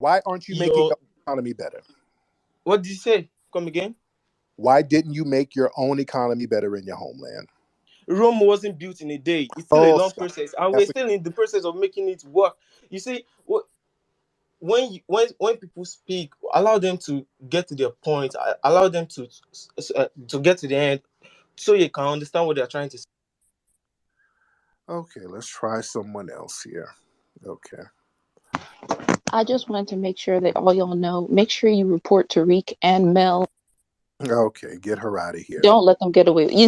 Why aren't you making your your economy better? what did you say? Come again? Why didn't you make your own economy better in your homeland? Rome wasn't built in a day. It's still a Oh, long stop. process, and we're That's still in the process of making it work. You see, when people speak, allow them to get to their point. Allow them to get to the end, so you can understand what they're trying to say. okay. Let's try someone else here. Okay. I just wanted to make sure that all y'all know, make sure you report Tariq and Mel. Okay, get her out of here. Don't let them get away with you.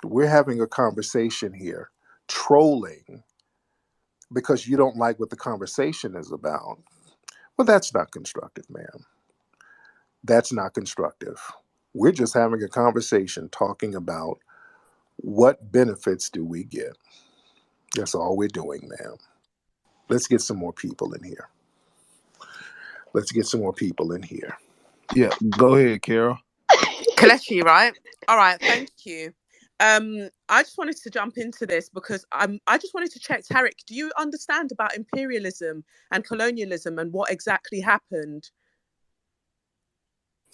We're having a conversation here, trolling because you don't like what the conversation is about. Well, that's not constructive, ma'am. That's not constructive. We're just having a conversation talking about what benefits do we get. That's all we're doing, ma'am. Let's get some more people in here. Let's get some more people in here. Yeah, go ahead, Carol. Kalechi, right? All right, thank you. I just wanted to jump into this because I just wanted to check, Tariq, do you understand about imperialism and colonialism and what exactly happened?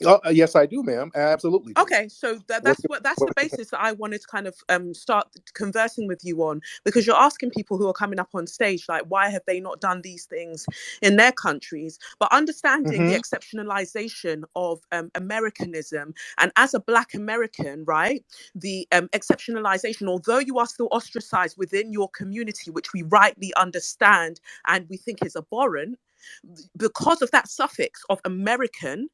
Oh, yes, I do, ma'am. I absolutely do. Okay, so What's that's what's the basis that I wanted to kind of start conversing with you on, because you're asking people who are coming up on stage, like, why have they not done these things in their countries? But understanding the exceptionalization of Americanism, and as a Black American, right, the exceptionalization, although you are still ostracized within your community, which we rightly understand and we think is abhorrent, because of that suffix of American,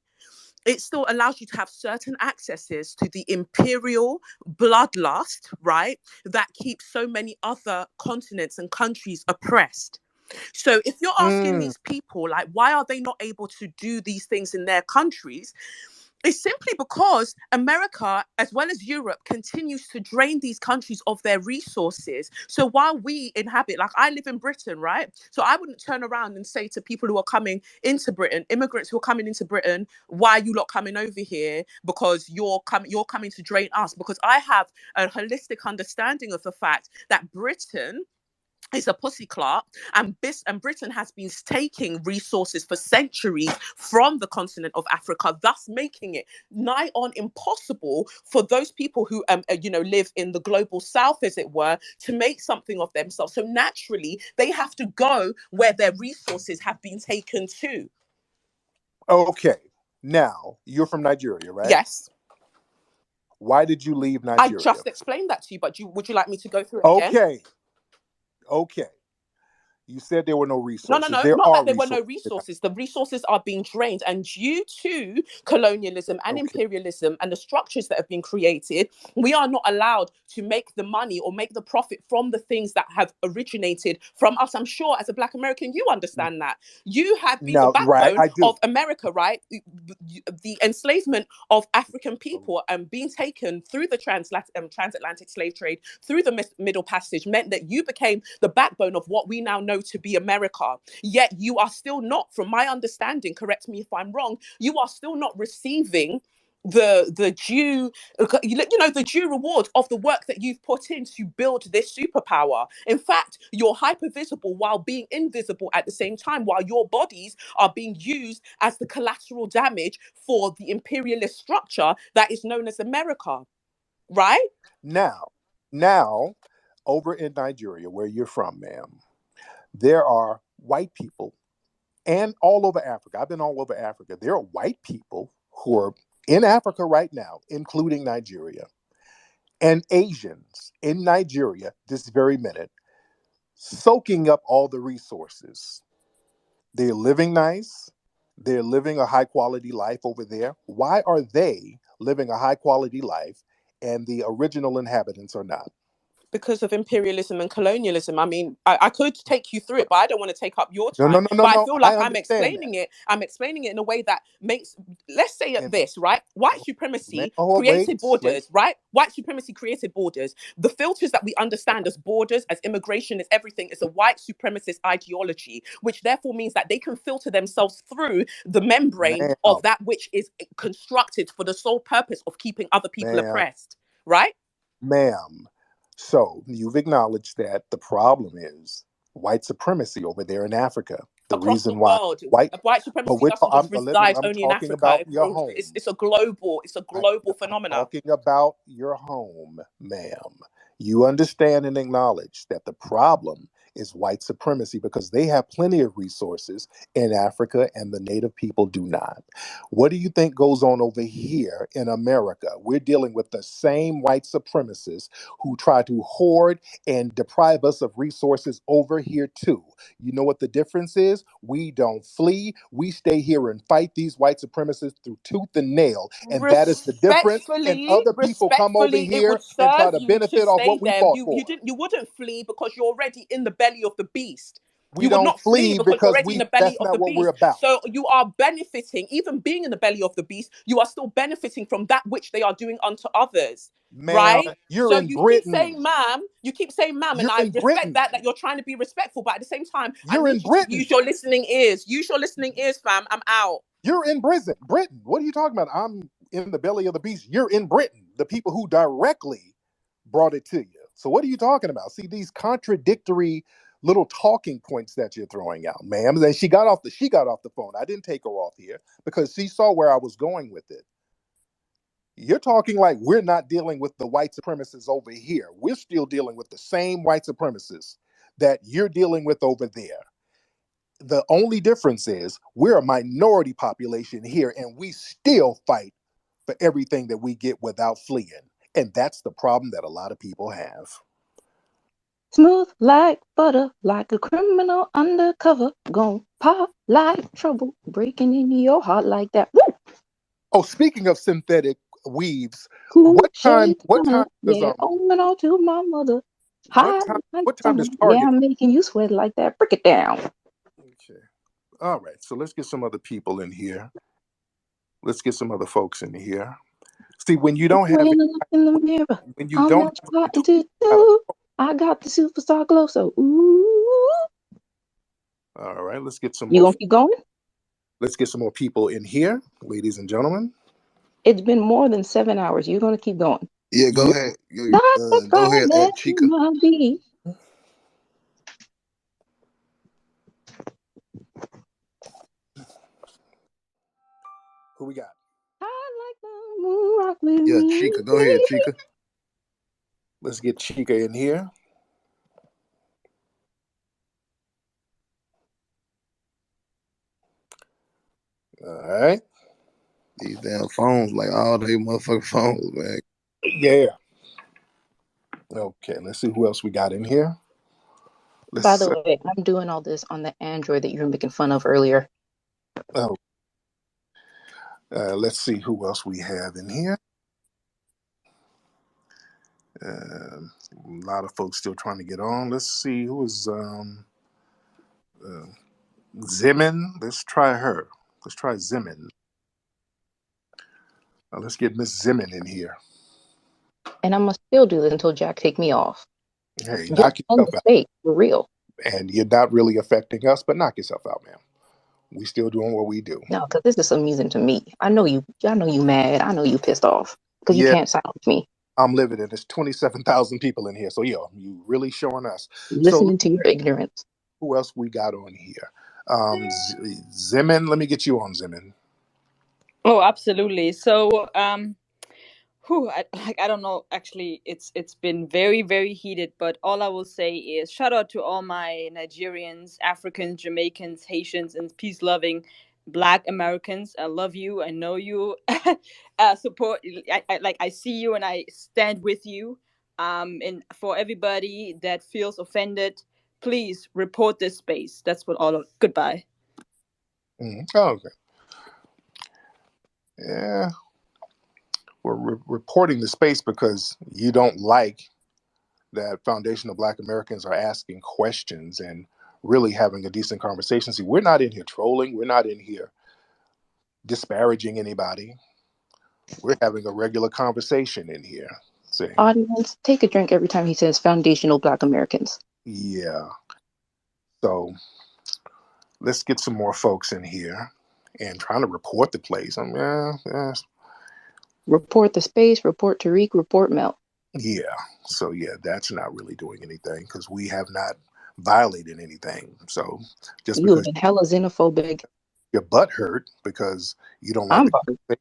it still allows you to have certain accesses to the imperial bloodlust, right? That keeps so many other continents and countries oppressed. So if you're asking these people, like, why are they not able to do these things in their countries? It's simply because America, as well as Europe, continues to drain these countries of their resources. So while we inhabit, like, I live in Britain, right? So I wouldn't turn around and say to people who are coming into Britain, immigrants who are coming into Britain, why are you lot coming over here? Because you're coming to drain us. Because I have a holistic understanding of the fact that Britain is a pussy clot, and Britain has been taking resources for centuries from the continent of Africa, thus making it nigh on impossible for those people who live in the global south, as it were, to make something of themselves. So naturally they have to go where their resources have been taken to. Okay. Now, you're from Nigeria, right? Yes. Why did you leave I Nigeria? just explained that to you, but would you like me to go through it again? Okay. You said there were no resources. No, not that there were no resources. The resources are being drained, and due to colonialism and imperialism and the structures that have been created, we are not allowed to make the money or make the profit from the things that have originated from us. I'm sure as a Black American, you understand that. You have been the backbone of America, right? The enslavement of African people and being taken through the transatlantic slave trade, through the Middle Passage, meant that you became the backbone of what we now know to be America. Yet you are still not, from my understanding, correct me if I'm wrong, you are still not receiving the due the due reward of the work that you've put in to build this superpower. In fact, you're hyper visible while being invisible at the same time, while your bodies are being used as the collateral damage for the imperialist structure that is known as America, right? Now, over in Nigeria, where you're from, ma'am, there are white people, and all over Africa. I've been all over Africa. There are white people who are in Africa right now, including Nigeria, and Asians in Nigeria this very minute, soaking up all the resources. They're living nice. They're living a high quality life over there. Why are they living a high quality life and the original inhabitants are not? Because of imperialism and colonialism. I mean, I could take you through it, but I don't want to take up your time. No. But I feel like I'm explaining it in a way that makes, let's say it this, right? White supremacy created borders, right? White supremacy created borders. The filters that we understand as borders, as immigration, as everything, is a white supremacist ideology, which therefore means that they can filter themselves through the membrane of that which is constructed for the sole purpose of keeping other people oppressed, right? Ma'am. So you've acknowledged that the problem is white supremacy over there in Africa. The across the reason why world. white, White but supremacy doesn't just reside I'm only in talking Africa. about your home. It's a global. It's a I, global I'm phenomena. talking about your home, ma'am. You understand and acknowledge that the problem is white supremacy because they have plenty of resources in Africa and the native people do not. What do you think goes on over here in America? We're dealing with the same white supremacists who try to hoard and deprive us of resources over here too. You know what the difference is? We don't flee. We stay here and fight these white supremacists through tooth and nail. And that is the difference. And other people come over Respectfully, it here would and try serve to you to benefit off stay what we there. fought for. You wouldn't flee because you're already in the belly of the beast. We You would don't not flee flee because you're because already in we the belly that's of not the what we're beast. about. So you are benefiting, even being in the belly of the beast, you are still benefiting from that which they are doing unto others. Ma'am, Right? you're So in you keep Britain. saying ma'am, and You're I in respect Britain. that you're trying to be respectful, but at the same time, I You're in need you to Britain. use your listening ears. Use your listening ears, fam. I'm out. You're in Britain. What are you talking about? I'm in the belly of the beast. You're in Britain. The people who directly brought it to you. So what are you talking about? See these contradictory little talking points that you're throwing out, ma'am. And then she got off the phone. I didn't take her off here because she saw where I was going with it. You're talking like we're not dealing with the white supremacists over here. We're still dealing with the same white supremacists that you're dealing with over there. The only difference is we're a minority population here and we still fight for everything that we get without fleeing. And that's the problem that a lot of people have. Smooth like butter, like a criminal undercover. Gon' pop like trouble, breaking into your heart like that. Woo! Oh, speaking of synthetic weaves, Cool what time shade what stunner, time does yeah, owing all to my mother. Hot like what time summer, does yeah, Target? I'm making you sweat like that. Break it down. Okay. All right. So let's get some other people in here. Let's get some other folks in here. See, when you Take don't away have and look in the mirror. when you I'm don't not have a plotting control, to do. I got the superstar glow, so ooh. all right, let's get some You more. gonna keep going? Let's get some more people in here, ladies and gentlemen. It's been more than 7 hours. You're gonna keep going. Yeah, go Yeah. ahead. Not the Go ahead, promise Chica. my be. Who we got? I like the moon rock with Yeah, me, Chica. Go ahead, baby. Chica. Let's get Chica in here. All right. These damn phones, like all they motherfucking phones, man. Yeah. Okay. Let's see who else we got in here. By Let's the way, I'm doing all this on the Android that you were making fun of earlier. oh, let's see who else we have in here. A lot of folks still trying to get on. Let's see who is uh, Zimin. Let's try her. Let's try Zimin. Let's get Miss Zimin in here. And I'm gonna still do this until Jack take me off. Hey, Just knock end the yourself out. debate for real. And you're not really affecting us, but knock yourself out, man. We still doing what we do. No, because this is amusing to me. I know you. I know you mad. I know you pissed off because you Yeah, can't silence me. I'm living it. There's 27,000 people in here. So, yeah, you really showing us. So, Listening to your ignorance. who else we got on here? Zimin, let me get you on, Zimin. Oh, absolutely. So, I don't know. Actually, it's been very very heated. But all I will say is shout out to all my Nigerians, Africans, Jamaicans, Haitians, and peace loving Black Americans. I love you. I know you. Support. I see you and I stand with you. And for everybody that feels offended, please report this space. That's what all of. Goodbye. Oh, okay. Yeah, we're reporting the space because you don't like that Foundation of Black Americans are asking questions and really having a decent conversation. See, we're not in here trolling. We're not in here disparaging anybody. We're having a regular conversation in here. See, Audience, take a drink every time he says foundational Black Americans. yeah. So let's get some more folks in here and trying to report the place. I mean, Report the space. Report Tariq. Report Mel. yeah. So yeah, that's not really doing anything because we have not violated anything. So just You have because been hella xenophobic. your butt hurt because you don't like I'm the bugged.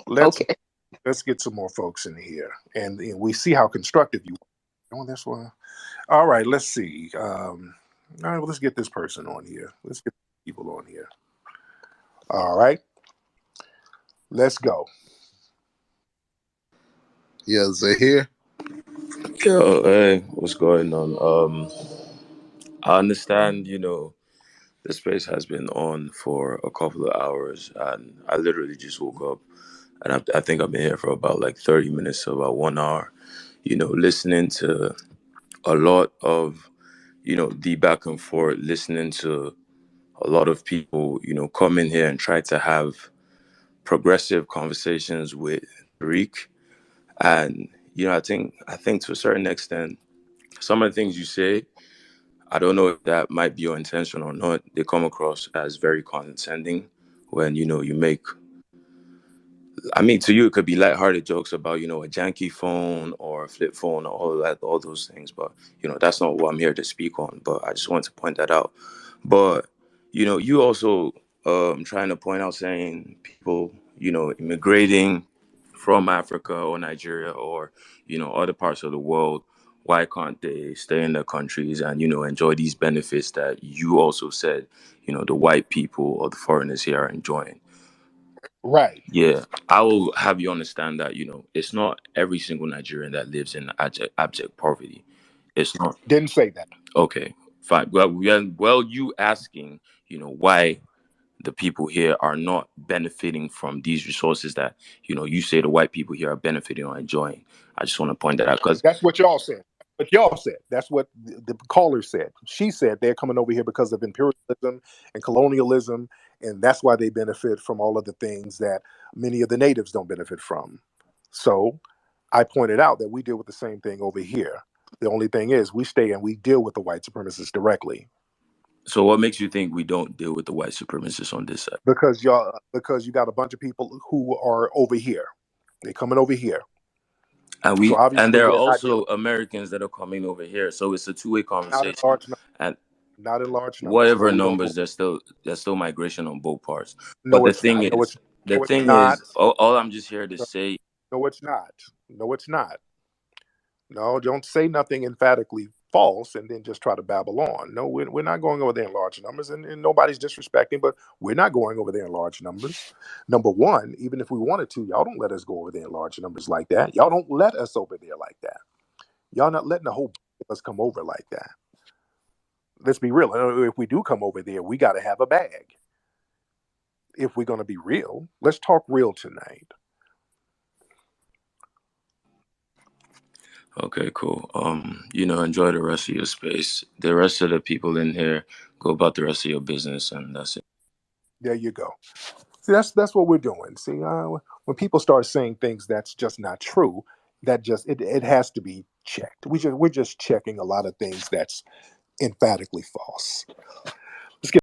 let's Okay. let's get some more folks in here, and we see how constructive you are. Oh, that's why. All right, let's see. All right, well, let's get this person on here. Let's get people on here. All right, let's go. Yeah, Zahir. Yo, hey, what's going on? I understand, the space has been on for a couple of hours, and I literally just woke up, and I think I've been here for about like 30 minutes, so about 1 hour, listening to a lot of, the back and forth, listening to a lot of people, come in here and try to have progressive conversations with Tariq. And, I think to a certain extent, some of the things you say, I don't know if that might be your intention or not. They come across as very condescending when you make. I mean, to you it could be lighthearted jokes about a janky phone or a flip phone or all of that, all those things. But that's not what I'm here to speak on. But I just want to point that out. But you also trying to point out saying people immigrating from Africa or Nigeria or other parts of the world, why can't they stay in their countries and enjoy these benefits that you also said the white people or the foreigners here are enjoying? Right. Yeah, I will have you understand that it's not every single Nigerian that lives in abject poverty. It's not. Didn't say that. Okay, fine. Well, you asking why the people here are not benefiting from these resources that you say the white people here are benefiting or enjoying. I just want to point that out because That's what y'all said. But y'all said that's what the caller said. She said they're coming over here because of imperialism and colonialism, and that's why they benefit from all of the things that many of the natives don't benefit from. So I pointed out that we deal with the same thing over here. The only thing is we stay and we deal with the white supremacists directly so what makes you think we don't deal with the white supremacists on this side? because you got a bunch of people who are over here. They're coming over here. So And obviously there are they're not dealing also Americans that are coming over here, so it's a two-way not in conversation. large And not in large numbers. No, whatever we don't go. numbers, there's still migration on both parts. But No, it's not. the No, it's thing not. is, all I'm just here to say. No, it's not. No, it's not. No, don't say nothing emphatically false and then just try to babble on. No, we're not going over there in large numbers, and nobody's disrespecting, but we're not going over there in large numbers. Number one, even if we wanted to, y'all don't let us go over there in large numbers like that. Y'all don't let us over there like that. Y'all not letting the whole of us come over like that. Let's be real. If we do come over there, we got to have a bag. If we're going to be real, let's talk real tonight. Okay, cool. Enjoy the rest of your space. The rest of the people in here, go about the rest of your business, and that's it. There you go. See, that's what we're doing. See, when people start saying things that's just not true, that just it has to be checked. We're just checking a lot of things that's emphatically false.